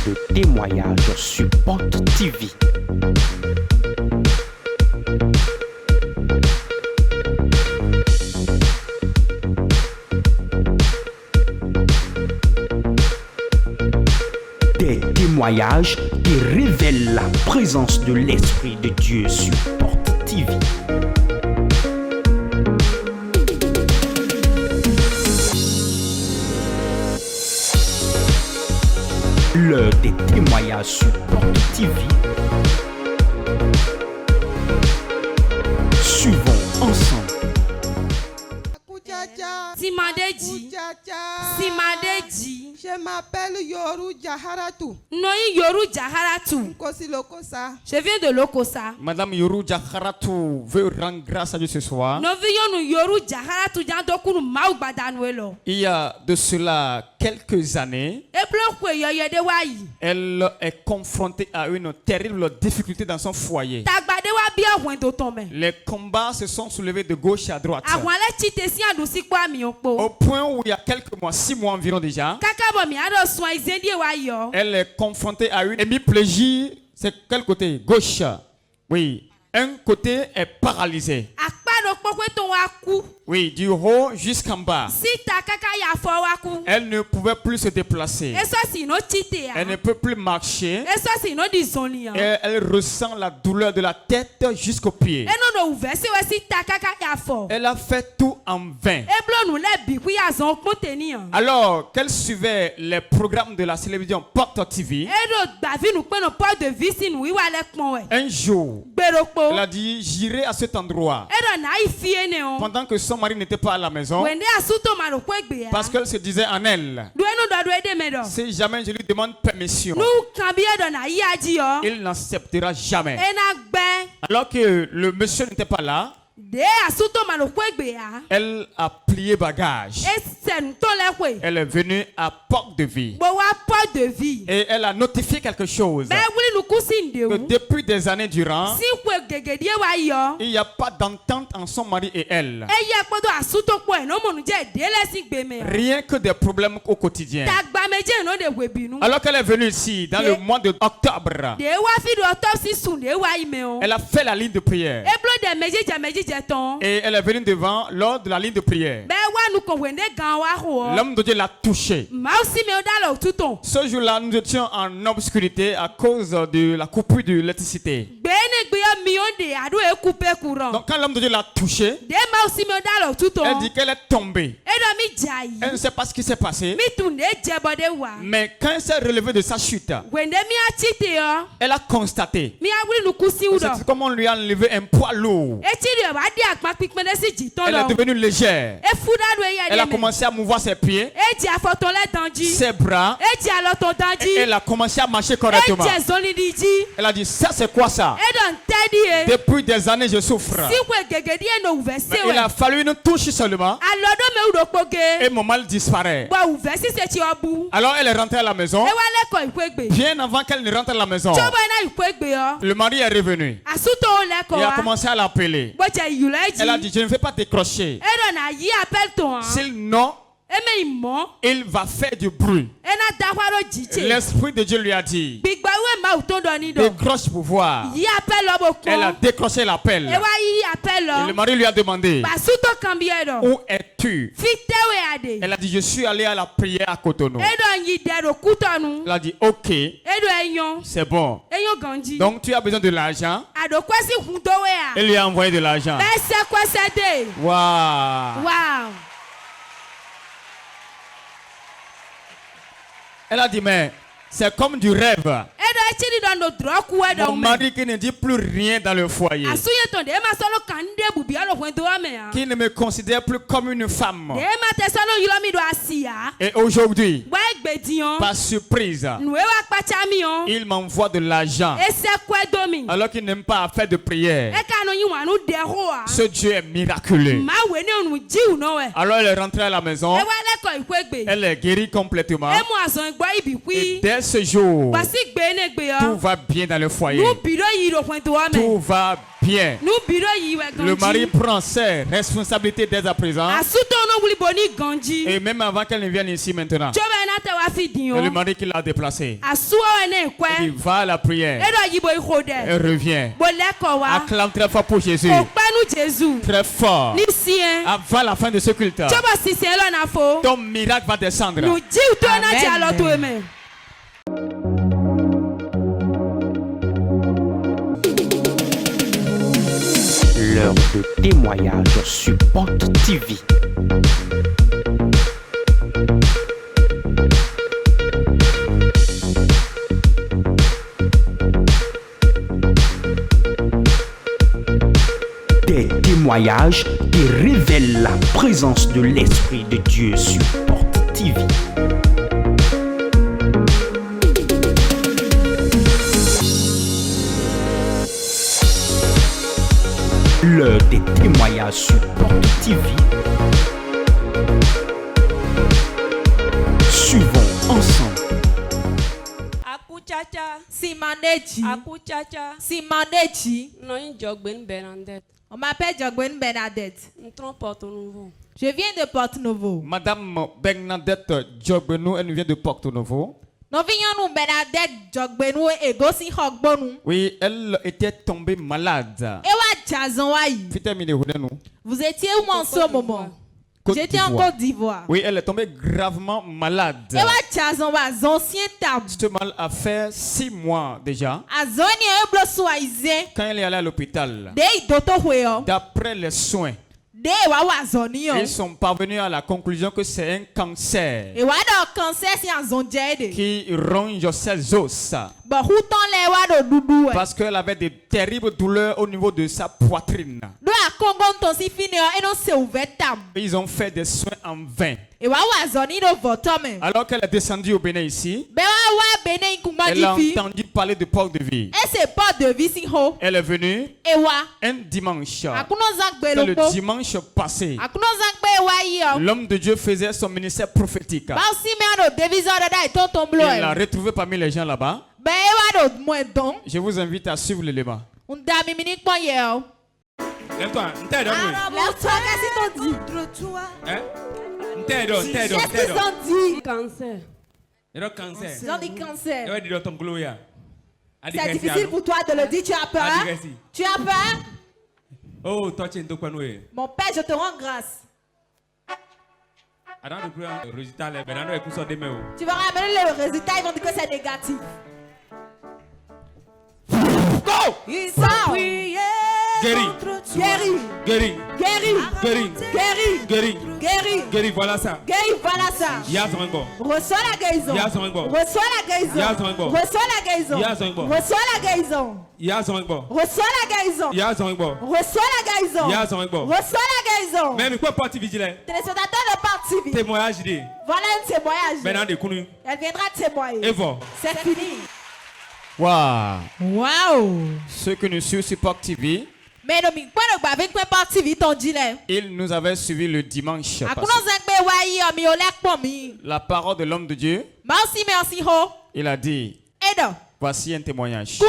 de témoignages sur Porte TV. Des témoignages qui révèlent la présence de l'Esprit de Dieu sur Porte TV. L'heure des témoignages sur Porte TV. Suivons ensemble. Simadeji. Je m'appelle Yoru Jaharatou. Noi Yoru Jaharatou. Kosi Lokosa. Je viens de Lokosa. Madame Yoru Jaharatou veut rendre grâce à Dieu ce soir. Yoru Jaharatou jandokunu maubadanuelo. Il y a de cela quelques années, elle est confrontée à une terrible difficulté dans son foyer. Les combats se sont soulevés de gauche à droite. Au point où il y a quelques mois, 6 mois environ déjà, elle est confrontée à une hémiplégie. C'est quel côté? Gauche. Oui. Un côté est paralysé. Oui, du haut jusqu'en bas. Elle ne pouvait plus se déplacer. Elle ne peut plus marcher. Et elle ressent la douleur de la tête jusqu'aux pieds. Elle a fait tout en vain. Alors qu'elle suivait les programmes de la télévision Porte TV, un jour, elle a dit, j'irai à cet endroit. Pendant que son mari n'était pas à la maison, parce qu'elle se disait en elle, si jamais je lui demande permission, il n'acceptera jamais. Alors que le monsieur n'était pas là, elle a plié bagage. Elle est venue à Porte de Vie. Et elle a notifié quelque chose. Que depuis des années durant, il n'y a pas d'entente entre son mari et elle. Rien que des problèmes au quotidien. Alors qu'elle est venue ici dans le mois d'octobre, elle a fait la ligne de prière. Et elle est venue devant lors de la ligne de prière. L'homme de Dieu l'a touché. Ce jour-là, nous étions en obscurité à cause de la coupure de l'électricité. Donc quand l'homme de Dieu l'a touché, elle dit qu'elle est tombée. Elle ne sait pas ce qui s'est passé. Mais quand elle s'est relevée de sa chute, elle a constaté. C'est comme on lui a enlevé un poids lourd. Elle est devenue légère. Elle a commencé à mouvoir ses pieds, ses bras, et elle a commencé à marcher correctement. Elle a dit, ça c'est quoi ça? Depuis des années je souffre. Mais il a fallu une touche seulement et mon mal disparaît. Alors elle est rentrée à la maison. Bien avant qu'elle ne rentre à la maison, le mari est revenu. Il a commencé à l'appeler. Elle a dit, je ne vais pas décrocher. Sinon, il va faire du bruit. L'Esprit de Dieu lui a dit, décroche pour voir. Elle a décroché l'appel. Et le mari lui a demandé, où es-tu? Elle a dit, je suis allée à la prière à Cotonou. Elle a dit, ok, c'est bon. Donc tu as besoin de l'argent. Elle lui a envoyé de l'argent. Waouh. Elle a dit, mais c'est comme du rêve. Mon mari qui ne dit plus rien dans le foyer, qui ne me considère plus comme une femme. Et aujourd'hui, par surprise, il m'envoie de l'argent alors qu'il n'aime pas faire de prière. Ce Dieu est miraculeux. Alors elle est rentrée à la maison. Elle est guérie complètement. Et dès ce jour, tout va bien dans le foyer. Tout va bien. Le mari prend ses responsabilités dès à présent. Et même avant qu'elle ne vienne ici maintenant, Et le mari qui l'a déplacé. Il dit, va à la prière. Et revient. Acclame très fort pour Jésus. Très fort. Avant la fin de ce culte, ton miracle va descendre. Amen. L'heure de témoignage sur Porte TV. Des témoignages qui révèlent la présence de l'Esprit de Dieu sur Porte TV. L'heure des témoignages sur Porte TV. Suivons ensemble. Akuchacha. Simanechi. Akuchacha. Simanechi. Non, Jogben Bernadette. On m'appelle Jogben Bernadette. Porto Nouveau. Je viens de Porto Novo. Madame Bernadette Jogbenou, elle nous vient de Porto Novo. Oui, elle était tombée malade. Vous étiez où en ce moment? J'étais en Côte d'Ivoire. Oui, elle est tombée gravement malade. Ce mal a fait 6 mois déjà. Quand elle est allée à l'hôpital, d'après les soins, ils sont parvenus à la conclusion que c'est un cancer qui ronge ses os. Parce qu'elle avait de terribles douleurs au niveau de sa poitrine. Ils ont fait des soins en vain. Alors qu'elle est descendue au Bénin ici, elle a entendu parler de Porte de Vie. Elle est venue un dimanche. Le dimanche passé, l'homme de Dieu faisait son ministère prophétique. Il l'a retrouvé parmi les gens là-bas. Je vous invite à suivre l'élément. Lève-toi, lève-toi, Cancer. C'est difficile pour toi de le dire, tu as peur? Tu as peur? Oh, toi, Mon père, je te rends grâce. Tu vas ramener le résultat, ils vont dire que c'est négatif. Go! Il sort. Guéri. Guéri. Guéri. Guéri. Guéri. Guéri. Guéri. Guéri. Guéri, voilà ça. Guéri, voilà ça. Reçois la guérison. Reçois la guérison. Reçois la guérison. Reçois la guérison. Reçois la guérison. Reçois la guérison. Reçois la guérison. Même quoi parti vigilant? Téléspectateur de parti. Témoignage dit. Voilà un témoignage. Elle viendra témoigner. Et voilà. C'est fini. Waouh. Waouh. Ceux que nous suivent sur Porte TV, ils nous avaient suivi le dimanche passé. La parole de l'homme de Dieu, il a dit, voici un témoignage.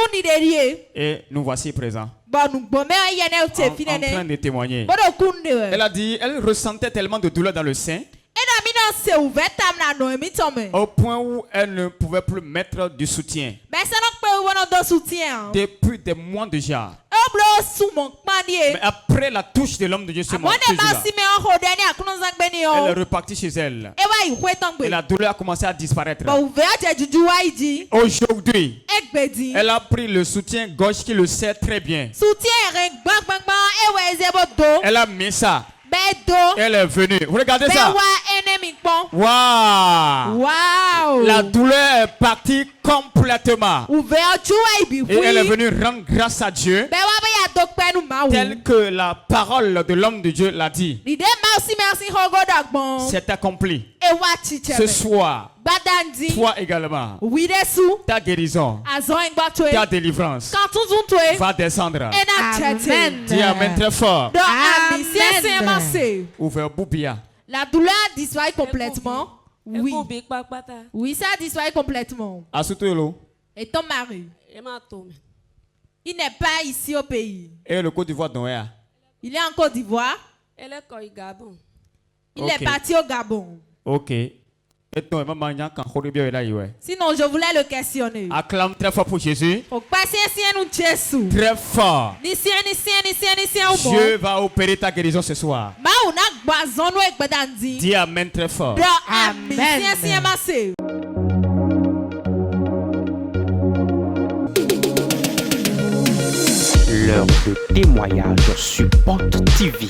Et nous voici présents. En train de témoigner. Elle a dit, elle ressentait tellement de douleur dans le sein, au point où elle ne pouvait plus mettre du soutien. Depuis des mois déjà. Mais après la touche de l'homme de Dieu sur mon elle est repartie chez elle. Et la douleur a commencé à disparaître. Aujourd'hui, elle a pris le soutien gauche qui le sert très bien. Elle a mis ça. Elle est venue. Vous regardez ça. Waouh. Wow. La douleur est partie complètement. Et elle est venue rendre grâce à Dieu. Tel que la parole de l'homme de Dieu l'a dit. C'est accompli. Ce soir, toi également, ta guérison, ta délivrance va descendre. Amen. Dis amen très fort. Amen. Ouvert Boubia. La douleur disparaît complètement. Oui. Oui, ça disparaît complètement. Et ton mari? Il n'est pas ici au pays. Et le Côte d'Ivoire donc est? Il est en Côte d'Ivoire. Il est parti au Gabon. Ok. Sinon, je voulais le questionner. Acclame très fort pour Jésus. Très fort. Dieu va opérer ta guérison ce soir. Dis amen très fort. Amen. L'heure de témoignage sur Porte TV.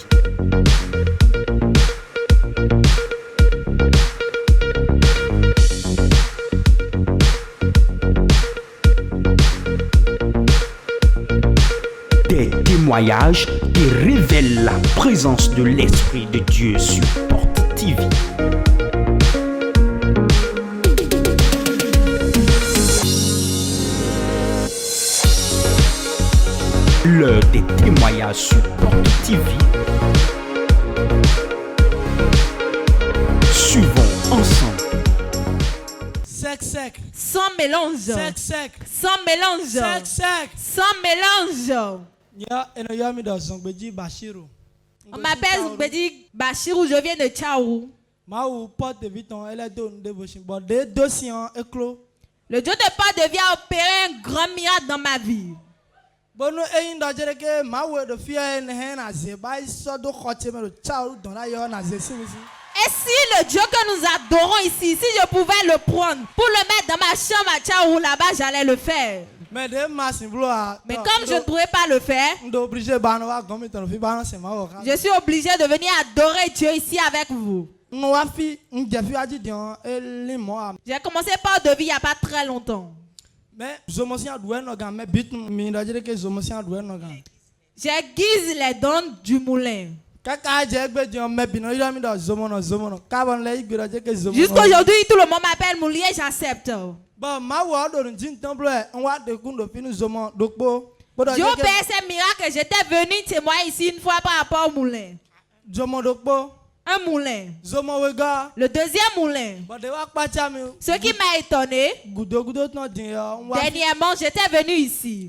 Des témoignages qui révèlent la présence de l'Esprit de Dieu sur Porte TV. L'heure des témoignages sur Porte TV. Suivons ensemble. Sec. Sans mélange. Sec. Sans mélange. Sec. Sans mélange. On m'appelle Zgbedi Bachirou, je viens de Tchaou. Le Dieu de Porte de vie a opéré un grand miracle dans ma vie. Et si le Dieu que nous adorons ici, si je pouvais le prendre pour le mettre dans ma chambre à Tchaou là-bas, j'allais le faire. Mais comme je ne pourrais pas le faire, je suis obligé de venir adorer Dieu ici avec vous. J'ai commencé par de vie il n'y a pas très longtemps. J'aiguise les dents du moulin. Jusqu'aujourd'hui, tout le monde m'appelle Moulier, j'accepte. Dieu opère ces miracles. J'étais venu témoigner ici une fois par rapport au moulin. Un moulin. Le deuxième moulin. Ce qui m'a étonné, dernièrement, j'étais venu ici.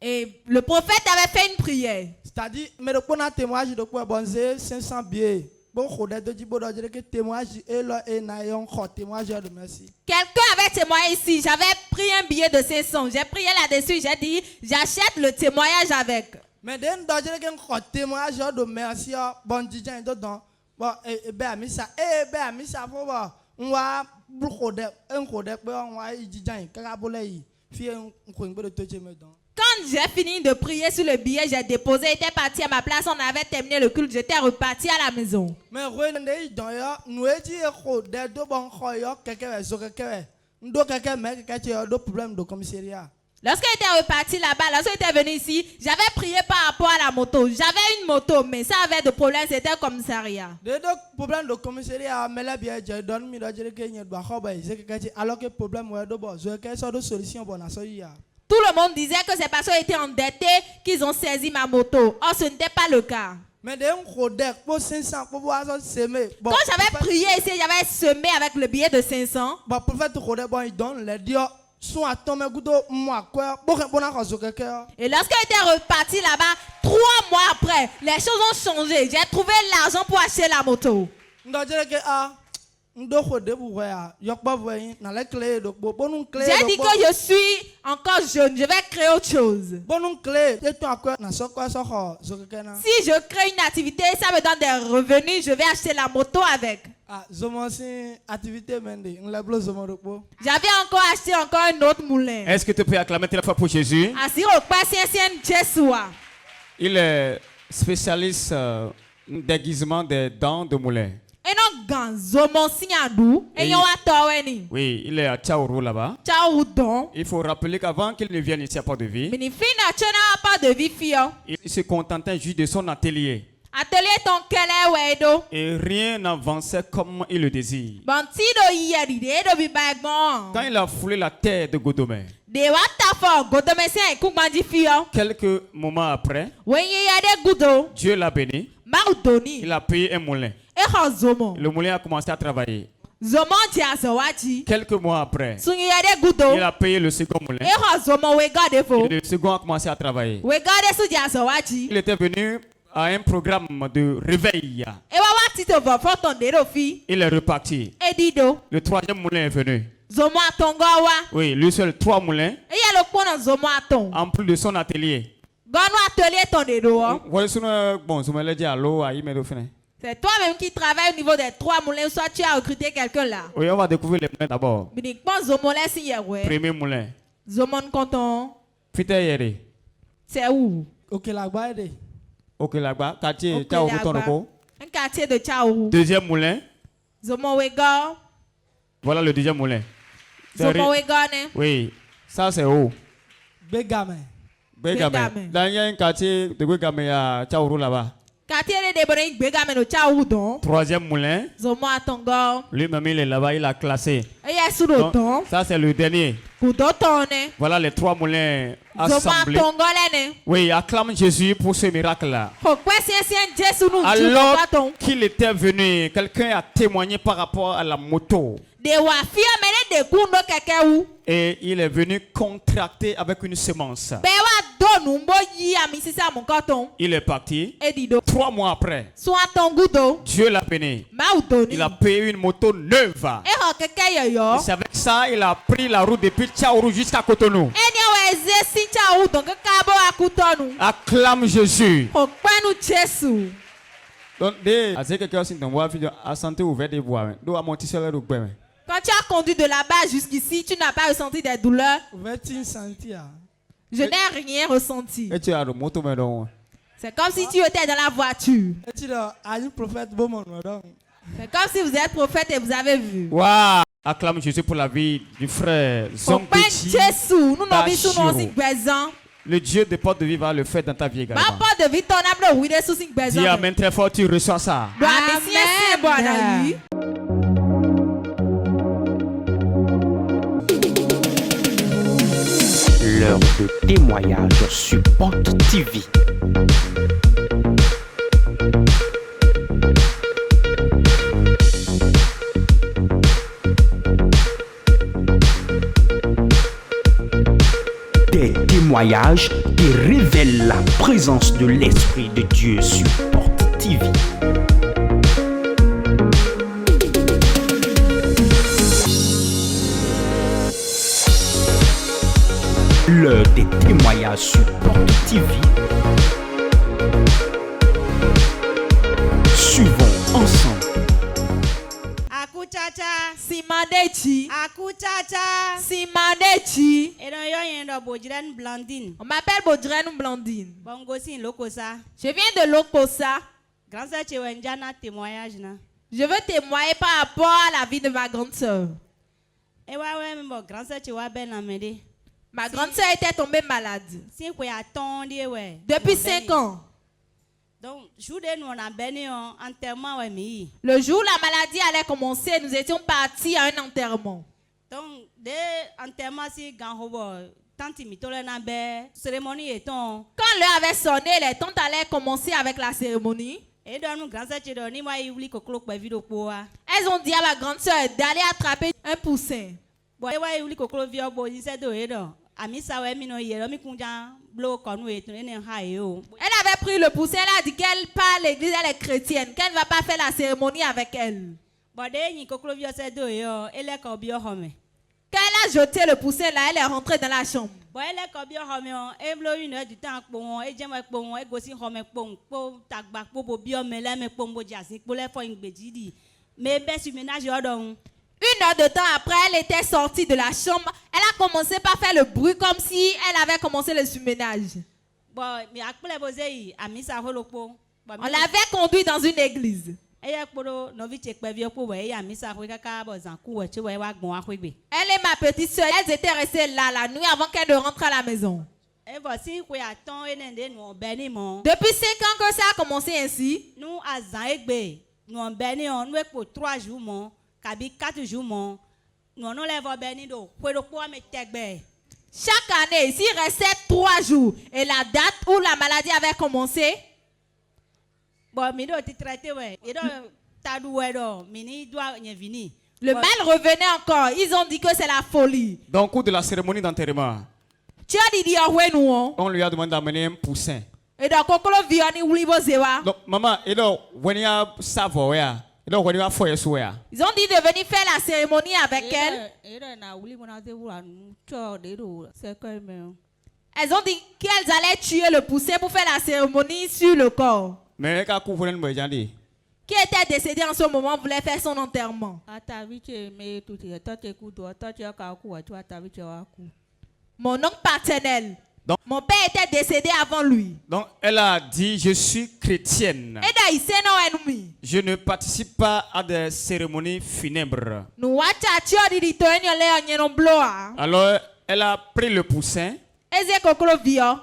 Et le prophète avait fait une prière. C'est-à-dire, quelqu'un avait témoigné ici. J'avais pris un billet de 500. J'ai prié là-dessus. J'ai dit, j'achète le témoignage avec. Mais quand j'ai fini de prier sur le billet, j'ai déposé, j'étais parti à ma place, on avait terminé le culte, j'étais reparti à la maison. Lorsque j'étais reparti là-bas, lorsque j'étais venu ici, j'avais prié par rapport à la moto. J'avais une moto, mais ça avait de problèmes, c'était le commissariat. Tout le monde disait que c'est parce qu'ils étaient endettés qu'ils ont saisi ma moto. Or, ce n'était pas le cas. Quand j'avais prié ici, j'avais semé avec le billet de 500. Et lorsque j'étais reparti là-bas, 3 mois après, les choses ont changé. J'ai trouvé l'argent pour acheter la moto. J'ai dit que je suis encore jeune, je vais créer autre chose. Si je crée une activité, ça me donne des revenus, je vais acheter la moto avec. J'avais encore acheté encore un autre moulin. Est-ce que tu peux acclamer très fort pour Jésus? Il est spécialiste déguisement des dents de moulin. Oui, il est à Tchaourou là-bas. Il faut rappeler qu'avant qu'il ne vienne ici à Porte de Vie, il se contentait juste de son atelier. Et rien n'avançait comme il le désire. Quand il a foulé la terre de Godomé, quelques moments après, Dieu l'a béni. Il a payé un moulin. Le moulin a commencé à travailler. Quelques mois après, il a payé le second moulin. Et le second a commencé à travailler. Il était venu à un programme de réveil. Il est reparti. Le troisième moulin est venu. Oui, lui seul 3 moulins. En plus de son atelier. C'est toi-même qui travaille au niveau des 3 moulins, soit tu as recruté quelqu'un là. Oui, on va découvrir les moulins d'abord. Premier moulin. C'est où? Ok, là-bas. Quartier Tchaourou. Un quartier de Tchaourou. Deuxième moulin. Voilà le deuxième moulin. Oui, ça c'est où? Begame. Dans il y a un quartier de Begame à Tchaourou là-bas. Troisième moulin. Lui-même il est là-bas, il a classé. Donc, ça c'est le dernier. Voilà les 3 moulins assemblés. Oui, acclame Jésus pour ce miracle-là. Alors qu'il était venu, quelqu'un a témoigné par rapport à la moto. Et il est venu contracter avec une semence. Il est parti. 3 mois après, Dieu l'a béni. Il a payé une moto neuve. Et c'est avec ça il a pris la route depuis Tchaourou jusqu'à Cotonou. Acclame Jésus. Donc, quand tu as conduit de là-bas jusqu'ici, tu n'as pas ressenti des douleurs. Je n'ai rien ressenti. C'est comme si tu étais dans la voiture. C'est comme si vous êtes prophète et vous avez vu. Waouh! Acclame Jésus pour la vie du frère Zongbechi. Le Dieu de porte de vie va le faire dans ta vie également. Dis amen très fort, tu reçois ça. Amen. L'heure de témoignage sur Porte TV. Des témoignages qui révèlent la présence de l'Esprit de Dieu sur Porte TV. L'heure des témoignages sur Porte TV. Suivons ensemble. Akuchacha Simanechi. Akuchacha Simanechi. On m'appelle Bodren Blandine. Je viens de Lokosa. Je veux témoigner par rapport à la vie de ma grande sœur. Ma grande sœur était tombée malade. Depuis 5 ans. Le jour où la maladie allait commencer, nous étions partis à un enterrement. Quand l'heure avait sonné, les tantes allaient commencer avec la cérémonie. Elles ont dit à ma grande sœur d'aller attraper un poussin. Elle avait pris le poussin, elle a dit qu'elle part à l'église, elle est chrétienne, qu'elle ne va pas faire la cérémonie avec elle. Quand elle a jeté le poussin là, elle est rentrée dans la chambre. Une heure de temps après, elle était sortie de la chambre. Elle a commencé par faire le bruit comme si elle avait commencé le surménage. On l'avait conduit dans une église. Elle est ma petite soeur. Elles étaient restées là la nuit avant qu'elle ne rentre à la maison. Depuis 5 ans que ça a commencé ainsi. Chaque année, s'il restait 3 jours et la date où la maladie avait commencé, le mal revenait encore. Ils ont dit que c'est la folie. Donc, au cours de la cérémonie d'enterrement, on lui a demandé d'amener un poussin. Et donc kokolo vioni ulibo zewa. Donc maman, et donc when you savoir ya, et donc when you for you swear. Ils ont dit de venir faire la cérémonie avec elle. Elles ont dit qu'elles allaient tuer le poussé pour faire la cérémonie sur le corps. Mais Qui était décédé en ce moment voulait faire son enterrement. Mon oncle paternel. Donc, mon père était décédé avant lui. Donc elle a dit, je suis chrétienne. Je ne participe pas à des cérémonies funèbres. Alors elle a pris le poussin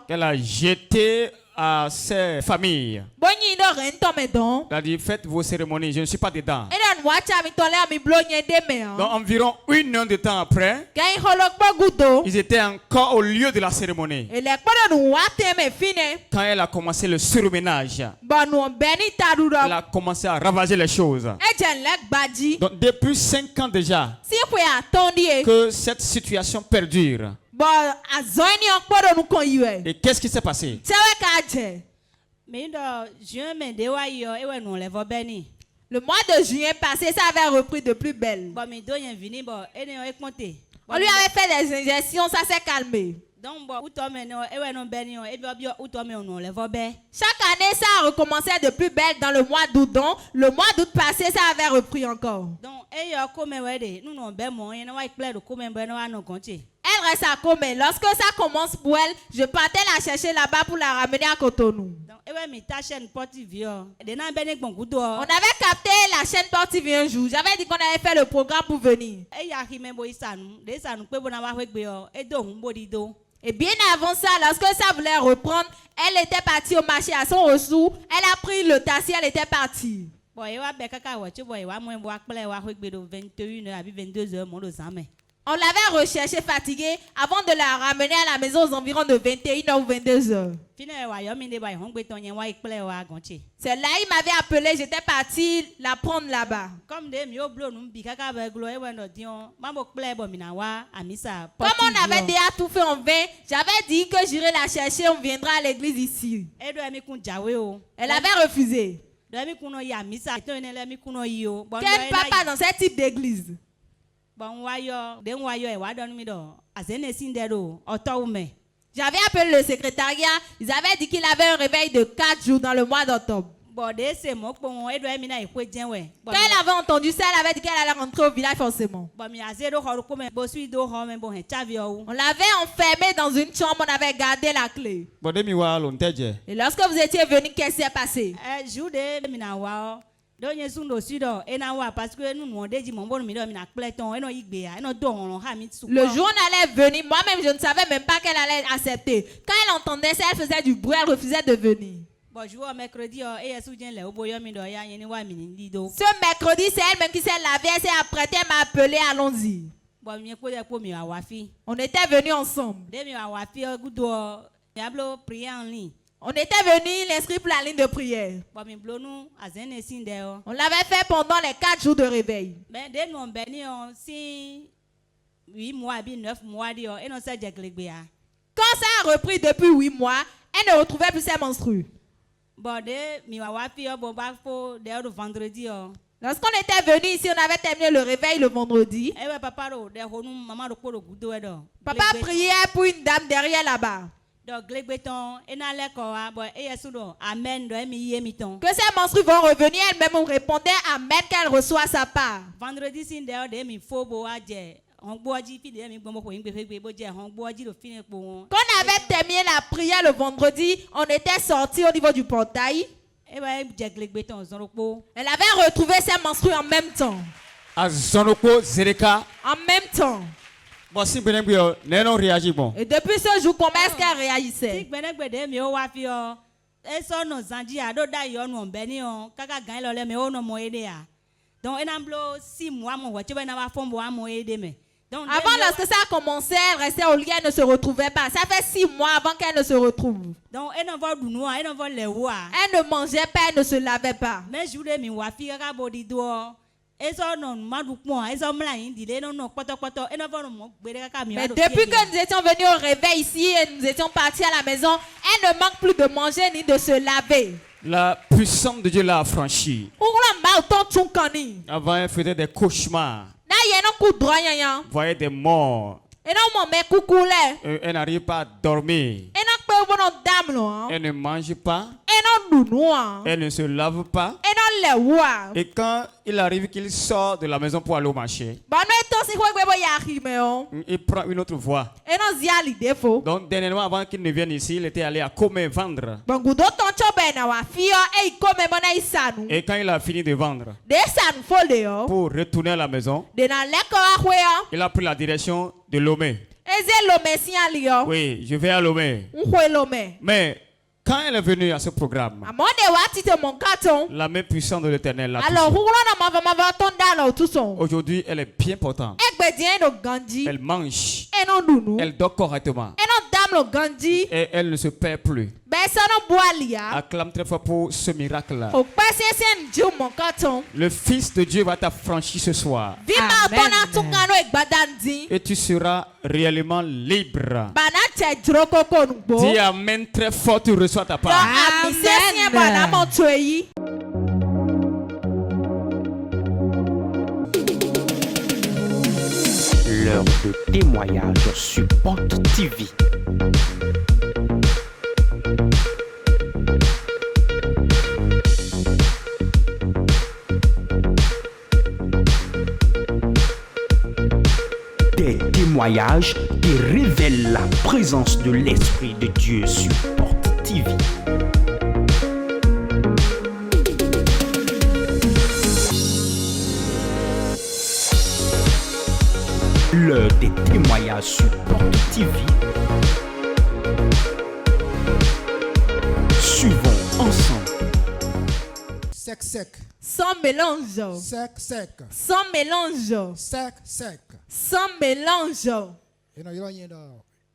qu'elle a jeté à ses familles. Elle a dit, faites vos cérémonies, je ne suis pas dedans. Donc environ 1 heure de temps après, ils étaient encore au lieu de la cérémonie. Quand elle a commencé le surménage, elle a commencé à ravager les choses. Donc depuis 5 ans déjà que cette situation perdure. Et qu'est-ce qui s'est passé? Le mois de juin passé, ça avait repris de plus belle. On lui avait fait des injections, ça s'est calmé. Chaque année, ça a recommencé de plus belle dans le mois d'août. Donc, le mois d'août passé, ça avait repris encore. Elle reste à Comé. Lorsque ça commence pour elle, je partais la chercher là-bas pour la ramener à Cotonou. On avait capté la chaîne Port TV un jour. J'avais dit qu'on allait faire le programme pour venir. Et bien avant ça, lorsque ça voulait reprendre, elle était partie au marché à son ressort. Elle a pris le taxi, elle était partie. On l'avait recherchée fatiguée avant de la ramener à la maison aux environs de 21h ou 22h. C'est là il m'avait appelé, j'étais partie la prendre là-bas. Comme on avait déjà tout fait en vain, j'avais dit que j'irais la chercher, on viendra à l'église ici. Elle avait refusé. Qu'elle ne part pas dans ce type d'église. J'avais appelé le secrétariat, ils avaient dit qu'il avait un réveil de 4 jours dans le mois d'octobre. Quand elle avait entendu ça, elle avait dit qu'elle allait rentrer au village forcément. On l'avait enfermée dans une chambre, on avait gardé la clé. Et lorsque vous étiez venu, qu'est-ce qui s'est passé? Le jour on allait venir, moi-même je ne savais même pas qu'elle allait accepter. Quand elle entendait ça, elle faisait du bruit, elle refusait de venir. Ce mercredi, c'est elle-même qui s'est lavée, elle s'est apprêtée, elle m'a appelé, allons-y. On était venus ensemble. On était venus l'inscrire pour la ligne de prière. On l'avait fait pendant les 4 jours de réveil. Quand ça a repris depuis 8 mois, elle ne retrouvait plus ses menstrues. Lorsqu'on était venu ici, on avait terminé le réveil le vendredi. Papa priait pour une dame derrière là-bas. Que ces menstrues vont revenir, elle-même on répondait amen qu'elle reçoit sa part. Vendredi, quand on avait terminé la prière le vendredi, on était sortis au niveau du portail. Elle avait retrouvé ses menstrues en même temps. En même temps. Et depuis ce jour, comment est-ce qu'elle réagissait? Avant, lorsque ça a commencé, elle restait au lit, elle ne se retrouvait pas. Ça fait 6 mois avant qu'elle ne se retrouve. Elle ne mangeait pas, elle ne se lavait pas. Mais depuis que nous étions venus au réveil ici et nous étions partis à la maison, elle ne manque plus de manger ni de se laver. La puissance de Dieu l'a affranchie. Avant, elle faisait des cauchemars. Voyait des morts. Elle n'arrive pas à dormir. Elle ne mange pas. Elle ne se lave pas. Et quand il arrive qu'il sort de la maison pour aller au marché, il prend une autre voie. Donc dernièrement, avant qu'il ne vienne ici, il était allé à Comé vendre. Et quand il a fini de vendre, pour retourner à la maison, il a pris la direction de Lomé. Oui, je vais à Lomé. Mais quand elle est venue à ce programme, la main puissante de l'Éternel l'a touchée. Aujourd'hui, elle est bien portante. Elle mange. Elle dort correctement. Et elle ne se perd plus. Acclame très fort pour ce miracle-là. Le Fils de Dieu va t'affranchir ce soir. Et tu seras réellement libre. Dis amen très fort, tu reçois ta part. L'heure de témoignage sur Porte TV. Des témoignages qui révèlent la présence de l'Esprit de Dieu sur Porte TV. L'heure des témoignages sur Porte TV. Suivons ensemble. Sec, sec. Sans mélange. Sec, sec. Sans mélange. Sec, sec. Sans mélange.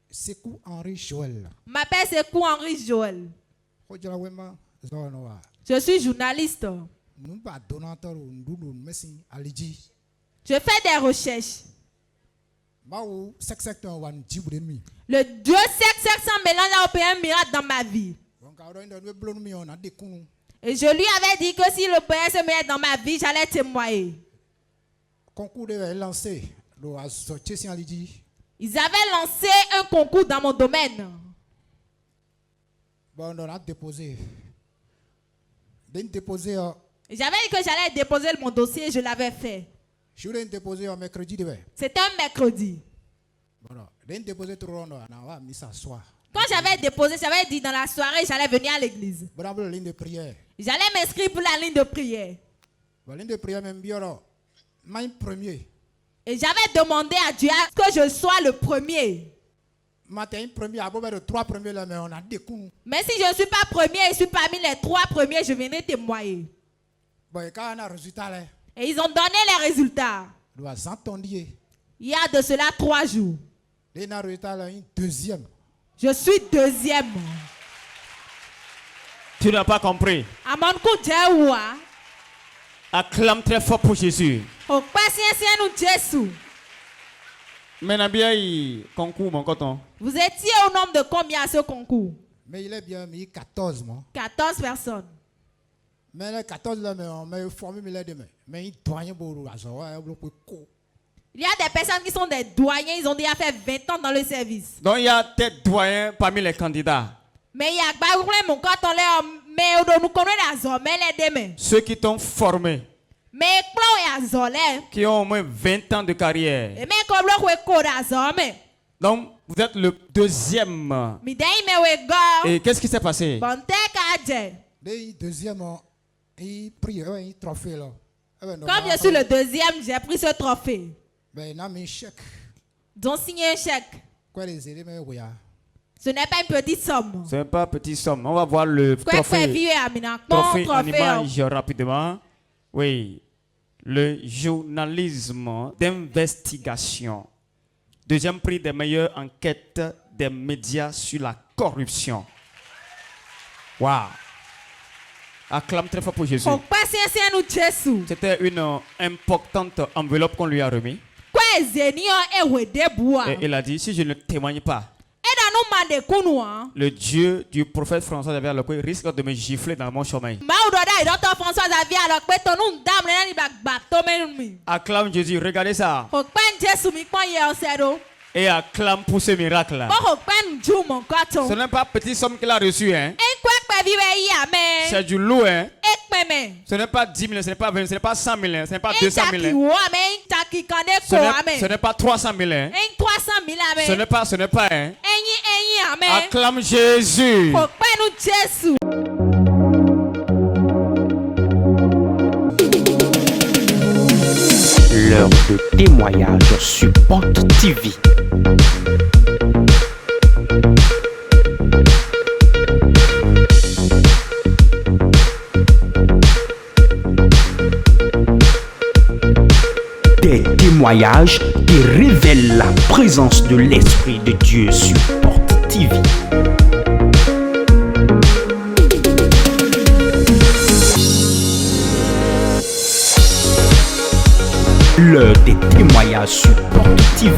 Sekou Henri Joël. M'appelle Sekou Henri Joël. Je suis journaliste. Je fais des recherches. Le Dieu sec sans mélange a opéré un miracle dans ma vie. Et je lui avais dit que si le Père se mettait dans ma vie, j'allais témoigner. Ils avaient lancé un concours dans mon domaine. J'avais dit que j'allais déposer mon dossier et je l'avais fait. C'était un mercredi. Quand j'avais déposé, j'avais dit dans la soirée, j'allais venir à l'église. J'allais m'inscrire pour la ligne de prière. Et j'avais demandé à Dieu que je sois le premier. Mais si je ne suis pas premier, je suis parmi les 3 premiers, je viendrai témoigner. Et ils ont donné les résultats. Il y a de cela 3 jours. Je suis deuxième. Tu n'as pas compris. Acclame très fort pour Jésus. Maintenant, bien, concours, mon coton. Vous étiez au nombre de combien à ce concours? Mais il est bien mis 14 mois. 14 personnes. Mais les 14 là, mais formé mais il doit y Il y a des personnes qui sont des doyens, ils ont déjà fait 20 ans dans le service. Donc il y a des doyens parmi les candidats. Mais il y a mon coton là, mais nous connaissons les ceux qui t'ont formé. Mais qui ont au moins 20 ans de carrière. Donc, vous êtes le deuxième. Et qu'est-ce qui s'est passé? Comme je suis le deuxième, j'ai pris ce trophée. Ils ont signé un chèque. Ce n'est pas une petite somme. Ce n'est pas une petite somme. On va voir le trophée en image rapidement. Oui. Le journalisme d'investigation. Deuxième prix des meilleures enquêtes des médias sur la corruption. Waouh. Acclame très fort pour Jésus. C'était une importante enveloppe qu'on lui a remis. Et il a dit, si je ne témoigne pas, le Dieu du prophète François Xavier Alokoye risque de me gifler dans mon chemin. Acclame Jésus, regardez ça. Et acclame pour ce miracle-là. Ce n'est pas petite somme qu'il a reçue, hein. C'est du lourd, hein. Ce n'est pas 10 000, ce n'est pas 20 000, ce n'est pas 100 000, ce n'est pas 200 000. Ce n'est pas 300 000. Ce n'est pas, hein. Acclame Jésus. L'heure de témoignage sur Porte TV. Des témoignages qui révèlent la présence de l'Esprit de Dieu sur Porte TV. L'heure des témoignages sur Porte TV